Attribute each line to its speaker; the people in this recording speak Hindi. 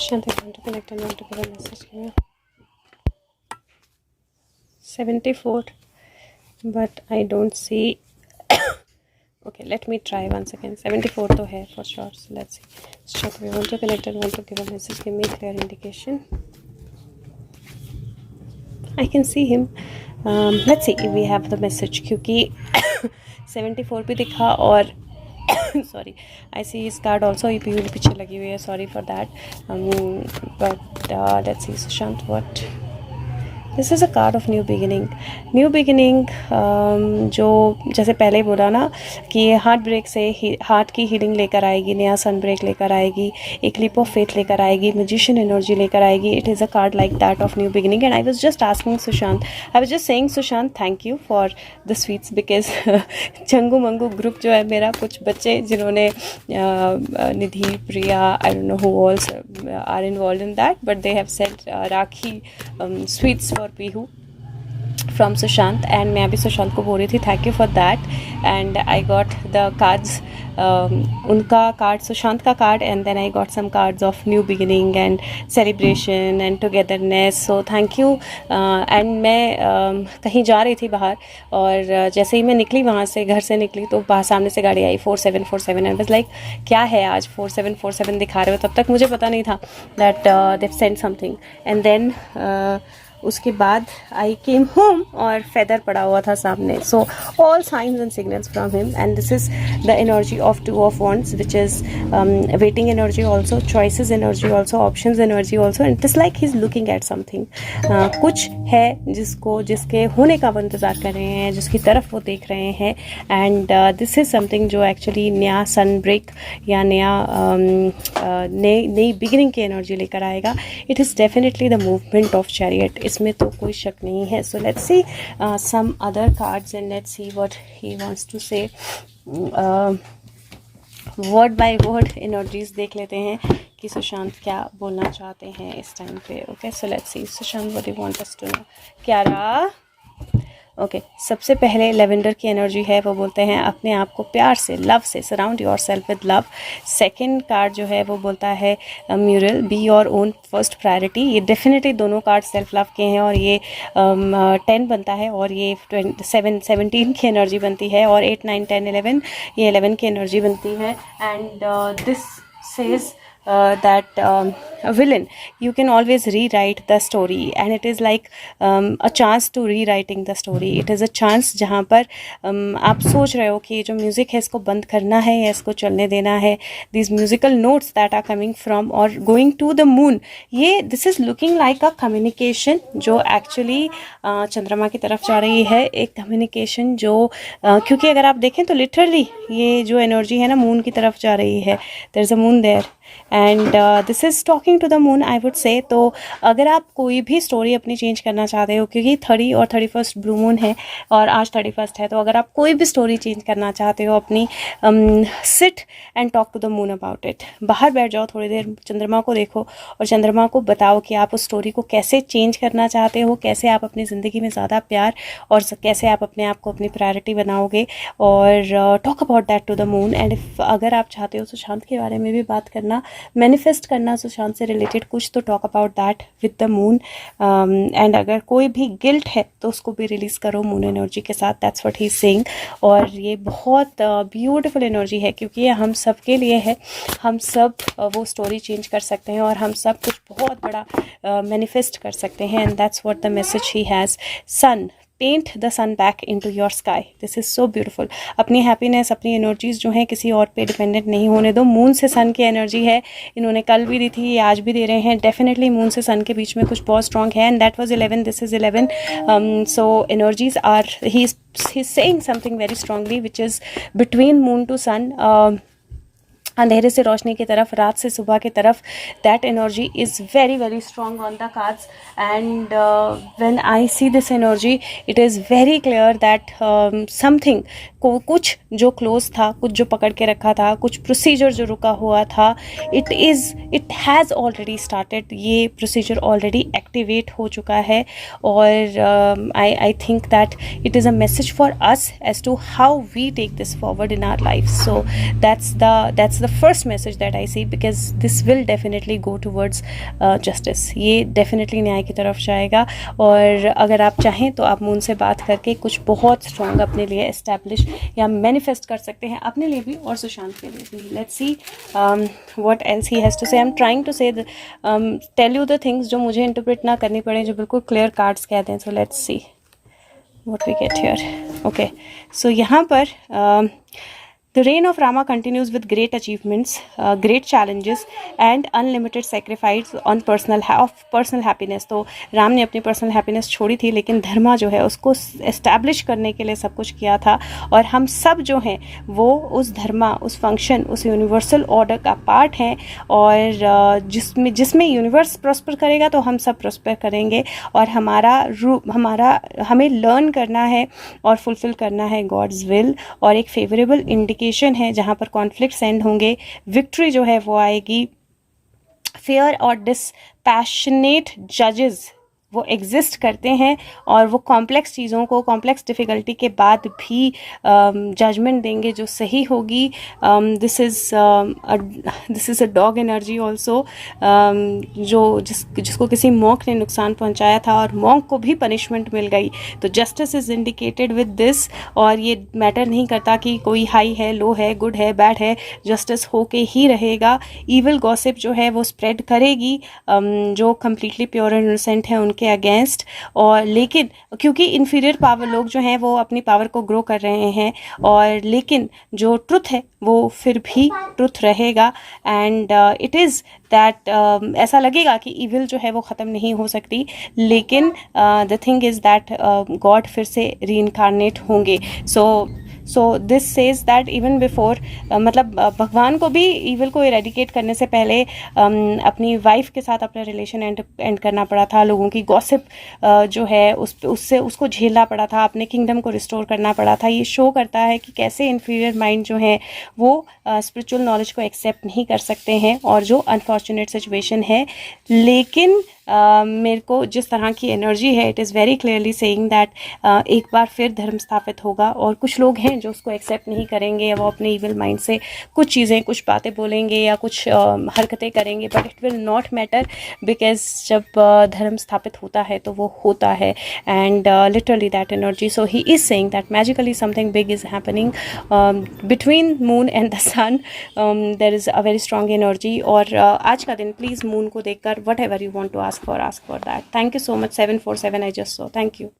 Speaker 1: Shanti, I want to connect and want to give a message. Can you? 74, but I don't see. Okay, let me try once again. 74 to hai for sure. So let's see. Let's check. We want to connect and want to give a message. Give me a clear indication. I can see him. Let's see if we have the message. क्योंकि 74 भी दिखा और sorry, I see his card also. ये पीछे लगी हुई है. Sorry for that. But let's see. Sushant, what? This is a card of new beginning. New beginning जो जैसे पहले बोला ना कि हार्ट ब्रेक से हार्ट की हीलिंग लेकर आएगी, नया सन ब्रेक लेकर आएगी, एक लीप ऑफ फेथ लेकर आएगी, मैजिशियन एनर्जी लेकर आएगी. It is a card like that of new beginning. And I was just asking Sushant, I was just saying Sushant thank you for the sweets because Changu Mangu group जो है मेरा, कुछ बच्चे जिन्होंने Nidhi, Priya, I don't know who all's are involve in that, but they have sent Rakhi sweets for Pihu from Sushant. And मैं अभी सुशांत को बोल रही थी thank you for that. And I got the cards, उनका कार्ड, सुशांत का card, and then I got some cards of new beginning and celebration and togetherness. So thank you. And मैं कहीं जा रही थी बाहर, और जैसे ही मैं निकली वहाँ से, घर से निकली, तो बाहर सामने से गाड़ी आई 4747. एंड बस लाइक क्या है आज 4747 दिखा रहे हो. तब तक मुझे पता नहीं था that they've send something. And then उसके बाद आई केम होम और फेदर पड़ा हुआ था सामने. So all science and signals from him. And this is the energy of 2 of wands, which is waiting energy also, choices energy also, options energy also. And it is like he's looking at something. कुछ है जिसके होने का वो इंतज़ार कर रहे हैं, जिसकी तरफ वो देख रहे हैं. एंड दिस इज़ समथिंग जो एक्चुअली नया सन ब्रेक या नई बिगिनिंग की एनर्जी लेकर आएगा. It is definitely the movement of chariot, इसमें तो कोई शक नहीं है. So let's see some other cards and let's see what he wants to say. Word by word energies देख लेते हैं कि सुशांत क्या बोलना चाहते हैं इस टाइम पे. Okay, so let's see Sushant what you want us to know. Kiara, okay, सबसे पहले लेवेंडर की एनर्जी है, वो बोलते हैं अपने आप को प्यार से, लव से, surround your self with love. Second card जो है वो बोलता है mural, be your own first priority. ये डेफिनेटली दोनों कार्ड सेल्फ लव के हैं, और ये 10 बनता है, और ये 17 की एनर्जी बनती है, और 8 9 10 11 ये 11 की एनर्जी बनती है. And this says that villain, you can always rewrite the story, and it is like a chance to rewriting the story. It is a chance जहाँ पर आप सोच रहे हो कि जो म्यूज़िक है इसको बंद करना है या इसको चलने देना है. these musical notes that are coming from or going to the moon, ये this is looking like a communication जो actually चंद्रमा की तरफ जा रही है. एक कम्युनिकेशन जो क्योंकि अगर आप देखें तो लिटरली ये जो एनर्जी है ना मून की तरफ जा रही है. there is a moon there and this is talking to the moon, I would say. तो अगर आप कोई भी स्टोरी अपनी चेंज करना चाहते हो, क्योंकि 30 और 31 ब्लू मून है और आज 31 है, तो अगर आप कोई भी स्टोरी चेंज करना चाहते हो अपनी, sit and talk to the moon about it. बाहर बैठ जाओ, थोड़ी देर चंद्रमा को देखो और चंद्रमा को बताओ कि आप उस स्टोरी को कैसे चेंज करना चाहते हो, कैसे आप अपनी ज़िंदगी में ज़्यादा प्यार और कैसे आप अपने आप को अपनी प्रायोरिटी बनाओगे, और talk about that to the moon. And अगर आप चाहते हो सुशांत के बारे में भी बात करना, मैनिफेस्ट करना सुशांत से रिलेटेड कुछ, तो talk about that with the moon. And अगर कोई भी गिल्ट है तो उसको भी रिलीज़ करो मून एनर्जी के साथ. That's what he is saying. और ये बहुत ब्यूटीफुल एनर्जी है, क्योंकि ये हम सब के लिए है. हम सब वो स्टोरी चेंज कर सकते हैं, और हम सब कुछ बहुत बड़ा मैनिफेस्ट कर सकते हैं. And that's what the message he has. Sun, paint the sun back into your sky. This is so beautiful. अपनी हैप्पीनेस, अपनी एनर्जीज जो हैं किसी और पे डिपेंडेंट नहीं होने दो. मून से सन की एनर्जी है, इन्होंने कल भी दी थी, ये आज भी दे रहे हैं. डेफिनेटली मून से सन के बीच में कुछ बहुत स्ट्रॉन्ग है. And that was 11, this is 11. So energies are, he is saying something very strongly which is between moon to sun. अंधेरे से रोशनी की तरफ, रात से सुबह की तरफ. That energy is very very strong on the cards. And when I see this energy, it is very clear that something, कुछ जो क्लोज था, कुछ जो पकड़ के रखा था, कुछ प्रोसीजर जो रुका हुआ था, इट हैज़ ऑलरेडी स्टार्टेड. ये प्रोसीजर ऑलरेडी एक्टिवेट हो चुका है. और I think that it is a message for us as to how we take this forward in our life. So that's the the first message that I see, because this will definitely go towards justice. ये डेफिनेटली न्याय की तरफ जाएगा. और अगर आप चाहें तो आप मून से बात करके कुछ बहुत स्ट्रॉन्ग अपने लिए इस्टेब्लिश या मैनिफेस्ट कर सकते हैं, अपने लिए भी और सुशांत के लिए भी. Let's see what else he has to say. I am trying to say tell you the things जो मुझे इंटरप्रेट ना करनी पड़े, जो बिल्कुल क्लियर कार्ड्स कहते हैं. सो let's C what we get here. Okay, so यहाँ पर the reign of Rama continues with great achievements, great challenges and unlimited sacrifice on personal happiness. तो राम ने अपनी पर्सनल हैप्पीनेस छोड़ी थी, लेकिन धर्मा जो है उसको एस्टैब्लिश करने के लिए सब कुछ किया था. और हम सब जो हैं वो उस धर्मा, उस फंक्शन, उस यूनिवर्सल ऑर्डर का पार्ट हैं. और जिसमें यूनिवर्स प्रॉस्पर करेगा तो हम सब प्रॉस्पर करेंगे. और हमें लर्न करना है और फुलफिल करना है गॉड्स विल. और एक फेवरेबल इंडिकेशन है जहाँ पर कॉन्फ्लिक्ट्स एंड होंगे, विक्ट्री जो है वो आएगी. फेयर और डिस्पैशनेट जजेस वो एग्जिस्ट करते हैं और वो कॉम्प्लेक्स चीज़ों को, कॉम्प्लेक्स डिफ़िकल्टी के बाद भी जजमेंट देंगे जो सही होगी. This is a dog energy also, जिसको किसी मॉन्क ने नुकसान पहुंचाया था और मॉन्क को भी पनिशमेंट मिल गई. तो justice is indicated with this. और ये मैटर नहीं करता कि कोई हाई है, लो है, गुड है, बैड है, जस्टिस होके ही रहेगा. ईविल गॉसिप जो है वो स्प्रेड करेगी जो कम्प्लीटली प्योर एंड इनोसेंट है उनके अगेंस्ट. और लेकिन क्योंकि इन्फीरियर पावर लोग जो हैं वो अपनी पावर को ग्रो कर रहे हैं, और लेकिन जो ट्रुथ है वो फिर भी ट्रुथ रहेगा. एंड इट इज़ दैट ऐसा लगेगा कि ईविल जो है वो ख़त्म नहीं हो सकती, लेकिन the thing is that God फिर से रीइनकार्नेट होंगे. So this says that even before, मतलब भगवान को भी ईविल को इरेडिकेट करने से पहले अपनी वाइफ के साथ अपना रिलेशन एंड करना पड़ा था. लोगों की गॉसिप जो है उससे उसको झेलना पड़ा था, अपने किंगडम को रिस्टोर करना पड़ा था. ये शो करता है कि कैसे इन्फीरियर माइंड जो है वो स्पिरिचुअल नॉलेज को एक्सेप्ट नहीं कर सकते हैं, और जो अनफॉर्चुनेट सिचुएशन है. लेकिन मेरे को जिस तरह की एनर्जी है, it is very clearly saying that एक बार फिर धर्म स्थापित होगा. और कुछ लोग हैं जो उसको एक्सेप्ट नहीं करेंगे, वो अपने इविल माइंड से कुछ चीज़ें, कुछ बातें बोलेंगे या कुछ हरकतें करेंगे, but it will not matter, because जब धर्म स्थापित होता है तो वो होता है. And literally that energy. So he is saying that magically something big is happening between moon and the sun. There is a very strong energy. और आज का दिन प्लीज़ मून को देखकर whatever you want to ask for that. Thank you so much. 747 I just saw. Thank you.